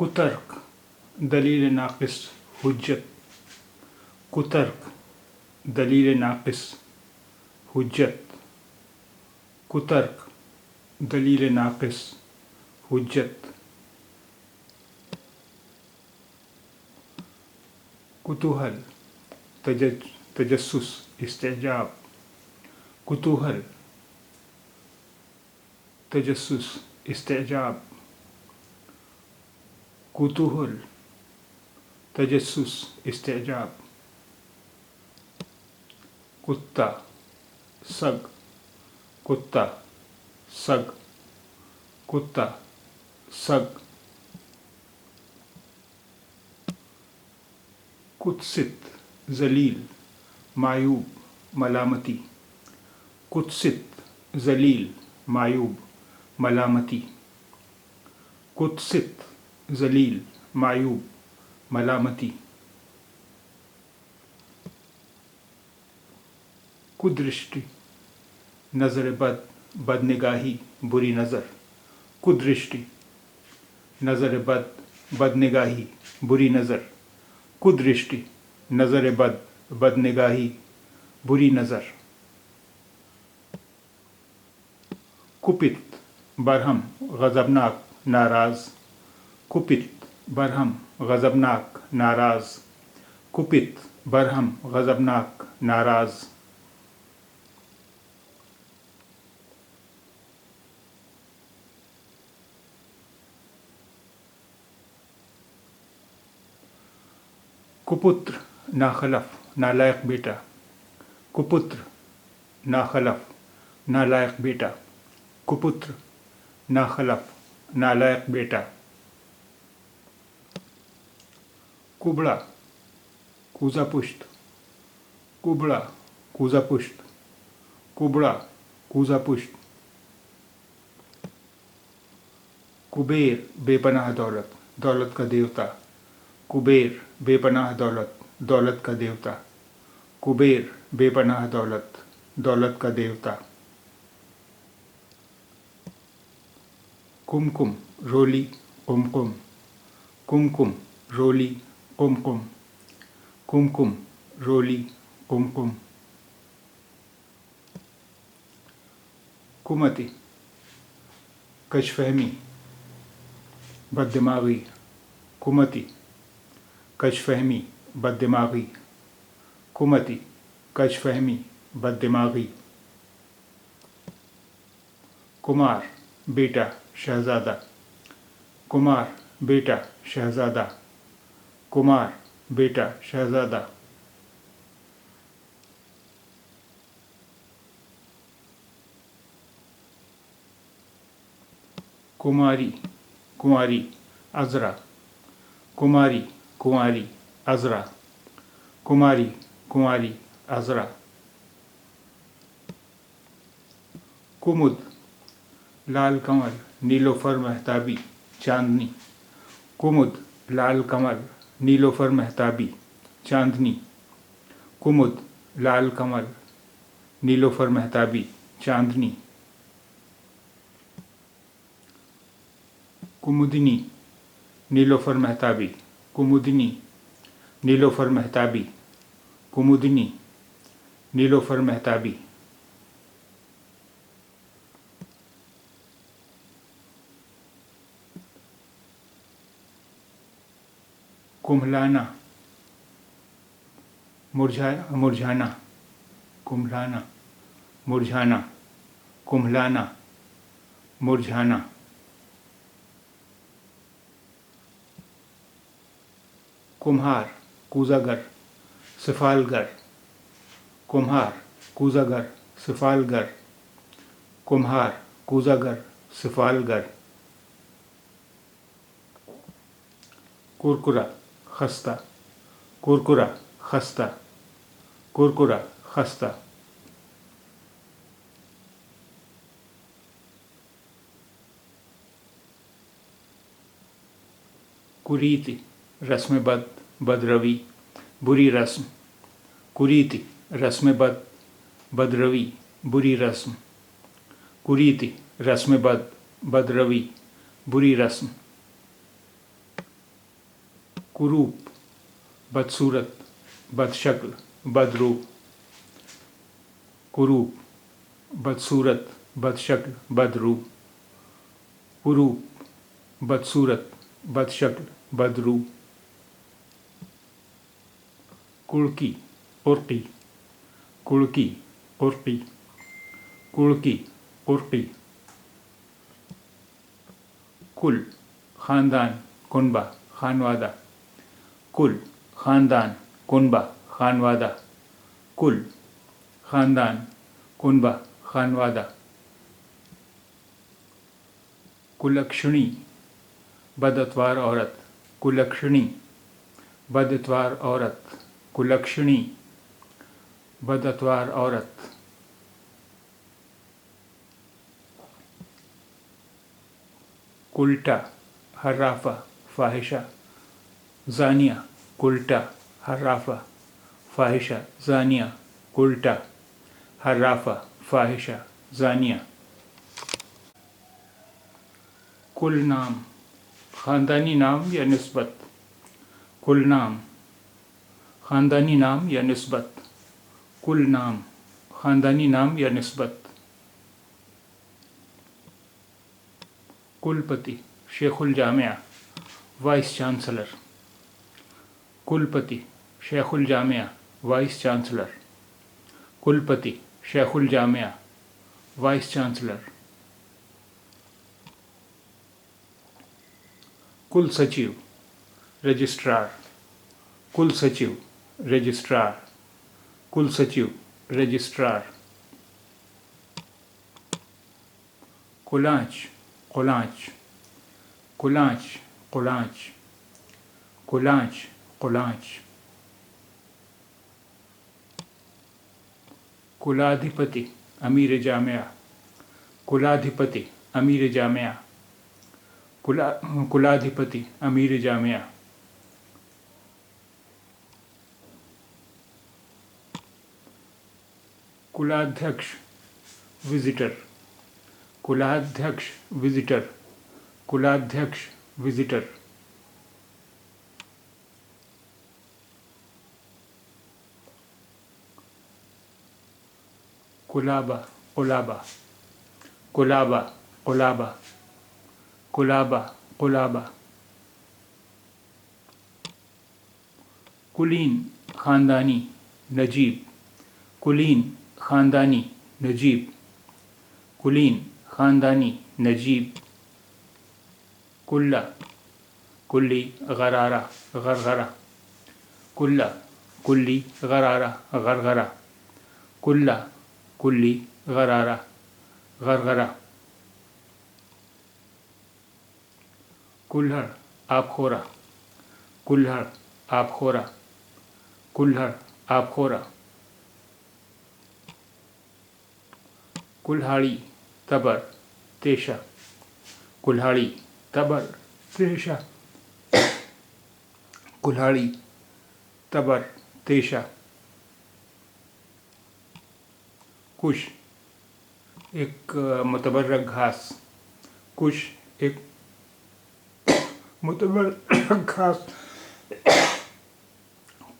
कुतर्क दलील नाक़िस हुज्जत कुतर्क दलील नाक़िस हुज्जत कुतर्क दलील नाक़िस हुज्जत कुतूहल तजस्सुस इस्तेजाब कुतूहल तजस्सुस इस्तेजाब कुतूहल तजस्सुस इस्तेजाब कुत्ता सग कुत्ता सग कुत्ता सग कुत्सित जलील मायूब मलामती कुत्सित जलील मायूब मलामती कुत्सित जलील मायूब मलामती कुदृष्टि नज़र बदनिगाही बुरी नज़र कुदृष्टि नज़र बदनिगाही बुरी नज़र कुदृष्टि नज़र बदनिगाही बुरी नज़र कुपित बरहम गज़बनाक नाराज़ कुपित बरहम गज़बनाक नाराज़ कुपित बरहम गज़बनाक नाराज़ कुपुत्र नाखलफ नालायक बेटा कुपुत्र नाखलफ नालायक बेटा कुपुत्र नाखलफ नालायक बेटा कुबड़ा कूजापुष्ट कुबड़ा कूजापुष्ट कुबड़ा कूजापुष्ट कुबेर बेपनाह दौलत दौलत का देवता कुबेर बेपनाह दौलत दौलत का देवता कुबेर बेपनाह दौलत दौलत का देवता कुमकुम रोली कुमकुम कुमकुम रोली कुमकुम कुमकुम रोली कुमकुम कुमति कशफहमी बददिमागी कुमति कशफहमी बददिमागी कुमति कशफहमी बददिमागी कुमार बेटा शहजादा कुमार बेटा शहजादा कुमार बेटा शहजादा कुमारी कुंवारी अज़रा कुमारी कुंवारी अज़रा कुमारी कुंवारी अज़रा कुमुद लाल कमल नीलोफर महताबी चांदनी कुमुद लाल कमल नीलोफर महताबी चांदनी कुमुद लाल कमल नीलोफर महताबी चांदनी कुमुदिनी नीलोफर महताबी कुमुदिनी नीलोफर महताबी कुमुदिनी नीलोफर महताबी कुम्हलाना मुरझाना कुम्हलाना मुरझाना कुम्हलाना मुरझाना कुम्हार कूजागर सिफालगर कुम्हार कूजागर सिफालगर कुम्हार कूजागर सिफालगर कुरकुरा खस्ता कुरकुरा खस्ता कुरकुरा खस्ता कुरीति रस्म बदरवी बुरी रस्म कुरीति रस्म बदरवी बुरी रस्म कुरीति रस्म बदरवी बुरी रस्म कुरूप बदसूरत बदशक्ल बदरूप, कुरूप बदसूरत बदशक्ल बदरूप, कुरूप बदसूरत बदशक्ल बदरूप, कुड़की उर्की, कुड़की उर्की, कुड़की उर्की, कुल ख़ानदान कुनबा खानवादा, कुल ख़ानदान कुनबा खानवादा, कुल ख़ानदान कुनबा खानवादा, कुलक्षणी बदअतवार औरत, कुलक्षणी बदअतवार औरत, कुलक्षणी बदअतवार औरत, कुल्टा हर्राफा फाहिशा जानिया, कुल्टा हर्राफा फाहिशा जानिया, कुल्टा हर्राफा फाहिशा जानिया, कुल नाम ख़ानदानी नाम या निस्बत, कुल नाम ख़ानदानी नाम या निस्बत, कुल नाम ख़ानदानी नाम या निस्बत, कुलपति शेखुल जामिया वाइस चांसलर, कुलपति शेखुल जामिया वाइस चांसलर, कुलपति शेखुल जामिया वाइस चांसलर, कुल सचिव रजिस्ट्रार, कुल सचिव रजिस्ट्रार, कुल सचिव रजिस्ट्रार, कुलांच कुलांच, कुलांच कुलांच, कुलांच कुलांच, कुलाधिपति अमीर जामिया, कुलाधिपति अमीर जामिया, कुलाधिपति अमीर जामिया, कुलाध्यक्ष विजिटर, कुलाध्यक्ष विजिटर, कुलाध्यक्ष विजिटर, कुलाबा कुलाबा, कुलाबा कुलाबा, कुलाबा कुलाबा, कुलीन ख़ानदानी नजीब, कुलीन ख़ानदानी नजीब, कुलीन ख़ानदानी नजीब, कुल्ला कुल्ली गरारा गरगरा, कुल्ला कुल्ली गरारा गरगरा, कुल्ला कुल्ली गरारा गरगरा, कुल्हड़ आबखोरा, कुल्हड़ आबखोरा, कुल्हड़ आबखोरा, कुल्हाड़ी तबर तेशा, कुल्हाड़ी तबर तेशा, कुल्हाड़ी तबर तेशा, कुश एक मुतबर्रक घास, कुश एक मुतबर्रक घास,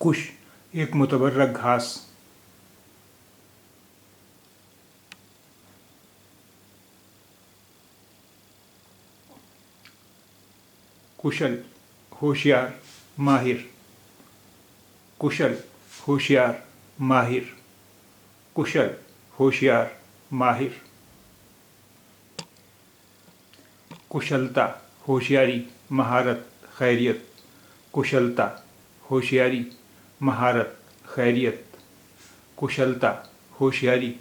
कुश एक मुतबर्रक घास, कुशल होशियार माहिर, कुशल होशियार माहिर, कुशल होशियार माहिर, कुशलता होशियारी महारत खैरियत, कुशलता होशियारी महारत खैरियत, कुशलता होशियारी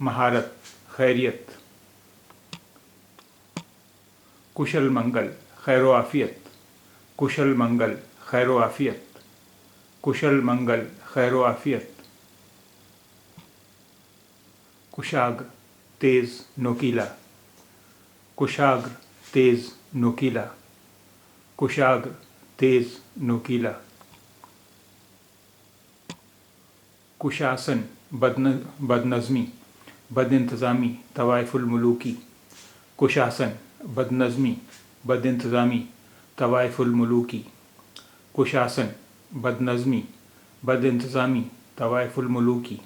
महारत खैरियत, कुशल मंगल खैर आफियत, कुशल मंगल खैर आफियत, कुशल मंगल खैर आफियत, कुशाग्र तेज नोकीला, कुशाग्र तेज नोकीला, कुशाग्र तेज नोकीला, कुशासन बदनज़मी बदइंतज़ामी तवाइफुल मुलूकी, कुशासन बदनज़मी बदइंतज़ामी तवाइफुल मुलूकी, कुशासन बदनज़मी बद इंतज़ामी तवाइफुल मलूकी।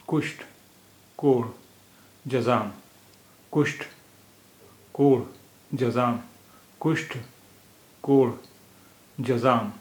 कुष्ठ कोढ़ जज़ाम कुष्ठ कोढ़ जज़ाम कुष्ठ कोढ़ जज़ाम।